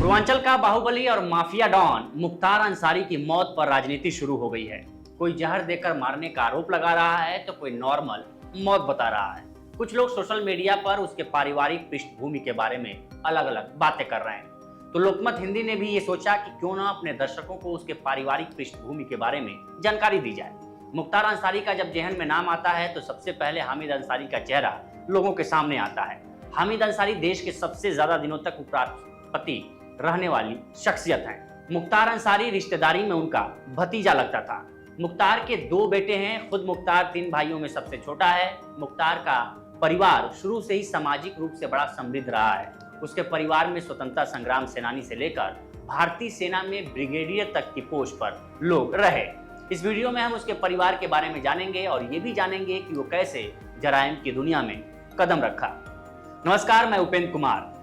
पूर्वांचल का बाहुबली और mafia don Mukhtar Ansari की मौत पर राजनीति शुरू हो गई है। कोई जहर देकर मारने का आरोप लगा रहा है तो कोई नॉर्मल मौत बता रहा है। कुछ लोग सोशल मीडिया पर उसके पारिवारिक पृष्ठभूमि के बारे में अलग अलग बातें कर रहे हैं। तो लोकमत हिंदी ने भी ये सोचा कि क्यों ना अपने दर्शकों को उसके पारिवारिक पृष्ठभूमि के बारे में जानकारी दी जाए। मुख्तार अंसारी का जब जेहन में नाम आता है तो सबसे पहले हामिद अंसारी का चेहरा लोगों के सामने आता है। हामिद अंसारी देश के सबसे ज्यादा दिनों तक उपराष्ट्रपति रहने वाली शख्सियत हैं। मुख्तार अंसारी रिश्तेदारी में उनका भतीजा लगता था। मुख्तार के 2 बेटे हैं। खुद मुख्तार 3 भाइयों में सबसे छोटा है। मुख्तार का परिवार शुरू से ही सामाजिक रूप से बड़ा समृद्ध रहा है। उसके परिवार में स्वतंत्रता संग्राम सेनानी से लेकर भारतीय सेना में ब्रिगेडियर तक की पोस्ट पर लोग रहे। इस वीडियो में हम उसके परिवार के बारे में जानेंगे और ये भी जानेंगे कि वो कैसे जराइम की दुनिया में कदम रखा। नमस्कार, मैं उपेंद्र कुमार।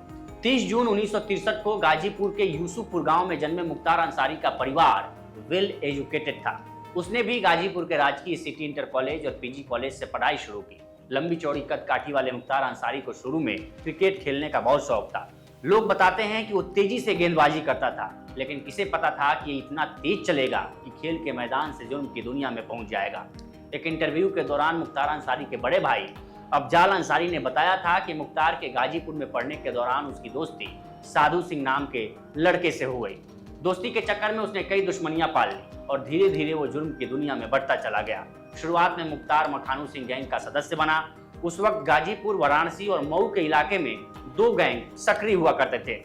30 जून 1963 को गाजीपुर के यूसुफपुर गांव में जन्मे मुख्तार अंसारी का परिवार वेल एजुकेटेड था। उसने भी गाजीपुर के राजकीय सिटी इंटर कॉलेज और पीजी कॉलेज से पढ़ाई शुरू की। लंबी चौड़ी कद काठी वाले मुख्तार अंसारी को शुरू में क्रिकेट खेलने का बहुत शौक था। लोग बताते हैं कि वो तेजी से गेंदबाजी करता था, लेकिन किसे पता था कि ये इतना तेज चलेगा कि खेल के मैदान से जुर्म की दुनिया में पहुंच जाएगा। एक इंटरव्यू के दौरान मुख्तार अंसारी के बड़े भाई अफजाल अंसारी ने बताया था कि मुख्तार के गाजीपुर में पढ़ने के दौरान उसकी दोस्ती साधु सिंह नाम के लड़के से हो गई। दोस्ती के चक्कर में उसने कई दुश्मनियां पाल ली और धीरे धीरे वो जुर्म की दुनिया में बढ़ता चला गया। शुरुआत में मुख्तार मखानू सिंह गैंग का सदस्य बना। उस वक्त गाजीपुर, वाराणसी और मऊ के इलाके में 2 गैंग सक्रिय हुआ करते थे।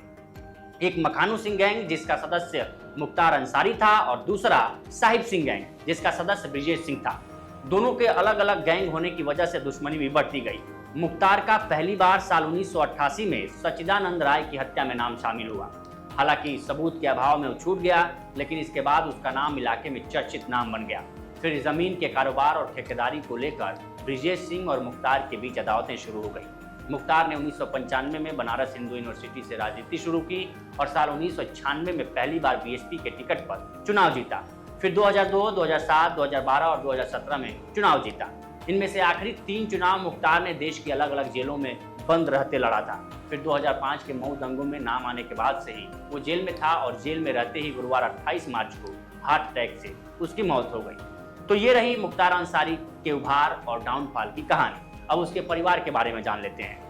एक मखानू सिंह गैंग जिसका सदस्य मुख्तार अंसारी था और दूसरा साहिब सिंह गैंग जिसका सदस्य ब्रिजेश सिंह था। दोनों के अलग अलग गैंग होने की वजह से दुश्मनी भी बढ़ती गई। मुख्तार का पहली बार साल 1988 में सच्चिदानंद राय की हत्या में नाम शामिल हुआ। हालांकि सबूत के अभाव में वो छूट गया, लेकिन इसके बाद उसका नाम इलाके में चर्चित नाम बन गया। फिर जमीन के कारोबार और ठेकेदारी को लेकर ब्रिजेश सिंह और मुख्तार के बीच अदावतें शुरू हो गई। मुख्तार ने 1995 में बनारस हिंदू यूनिवर्सिटी से राजनीति शुरू की और साल 1996 में पहली बार बीएसपी के टिकट पर चुनाव जीता। फिर 2002, 2007, 2012 और 2017 में चुनाव जीता। इनमें से आखिरी 3 चुनाव मुख्तार ने देश की अलग अलग जेलों में बंद रहते लड़ा था। फिर 2005 के मऊ दंगों में नाम आने के बाद से ही वो जेल में था और जेल में रहते ही गुरुवार 28 मार्च को हार्ट अटैक से उसकी मौत हो गई। तो ये रही मुख्तार अंसारी के उभार और डाउनफॉल की कहानी। अब उसके परिवार के बारे में जान लेते हैं।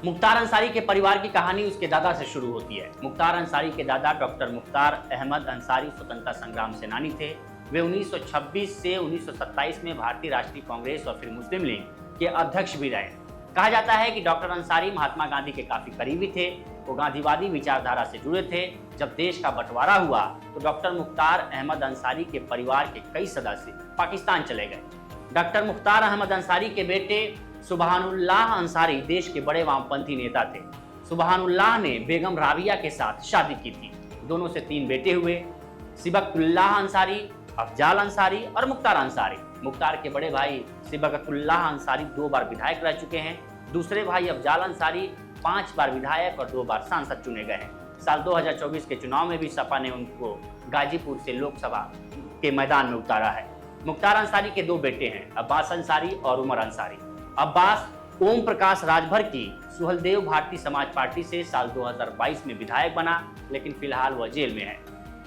मुख्तार अंसारी के परिवार की कहानी उसके दादा से शुरू होती है। मुख्तार अंसारी के दादा डॉक्टर मुख्तार अहमद अंसारी स्वतंत्रता संग्राम सेनानी थे। वे 1926 से 1927 में भारतीय राष्ट्रीय कांग्रेस और फिर मुस्लिम लीग के अध्यक्ष भी रहे। कहा जाता है कि डॉक्टर अंसारी महात्मा गांधी के काफी करीबी थे। वो गांधीवादी विचारधारा से जुड़े थे। जब देश का बंटवारा हुआ तो डॉक्टर मुख्तार अहमद अंसारी के परिवार के कई सदस्य पाकिस्तान चले गए। डॉक्टर मुख्तार अहमद अंसारी के बेटे सुबहानुल्लाह अंसारी देश के बड़े वामपंथी नेता थे। सुबहानुल्लाह ने बेगम राबिया के साथ शादी की थी। दोनों से 3 बेटे हुए, सिबकतुल्लाह अंसारी, अफजाल अंसारी और मुख्तार अंसारी। मुख्तार के बड़े भाई सिबकतुल्लाह अंसारी 2 बार विधायक रह चुके हैं। दूसरे भाई अफजाल अंसारी 5 बार विधायक और 2 बार सांसद चुने गए हैं। साल 2024 के चुनाव में भी सपा ने उनको गाजीपुर से लोकसभा के मैदान में उतारा है। मुख्तार अंसारी के 2 बेटे हैं, अब्बास अंसारी और उमर अंसारी। अब्बास ओम प्रकाश राजभर की सुहलदेव भारतीय समाज पार्टी से साल 2022 में विधायक बना, लेकिन फिलहाल वह जेल में है।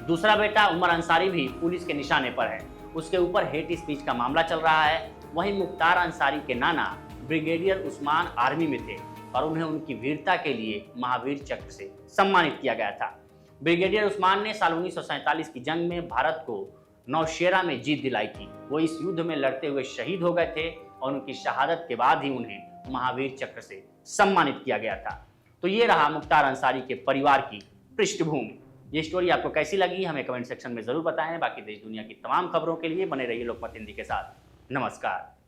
दूसरा बेटा उमर अंसारी भी पुलिस के निशाने पर है। उसके ऊपर हेट स्पीच का मामला चल रहा है। वहीं मुख्तार अंसारी के नाना ब्रिगेडियर उस्मान आर्मी में थे और उन्हें उनकी वीरता के लिए महावीर चक्र से सम्मानित किया गया था। ब्रिगेडियर उस्मान ने साल 1947 की जंग में भारत को नौशेरा में जीत दिलाई थी। वो इस युद्ध में लड़ते हुए शहीद हो गए थे और उनकी शहादत के बाद ही उन्हें महावीर चक्र से सम्मानित किया गया था। तो ये रहा मुख्तार अंसारी के परिवार की पृष्ठभूमि। ये स्टोरी आपको कैसी लगी हमें कमेंट सेक्शन में जरूर बताएं। बाकी देश दुनिया की तमाम खबरों के लिए बने रहिए लोकमत हिंदी के साथ। नमस्कार।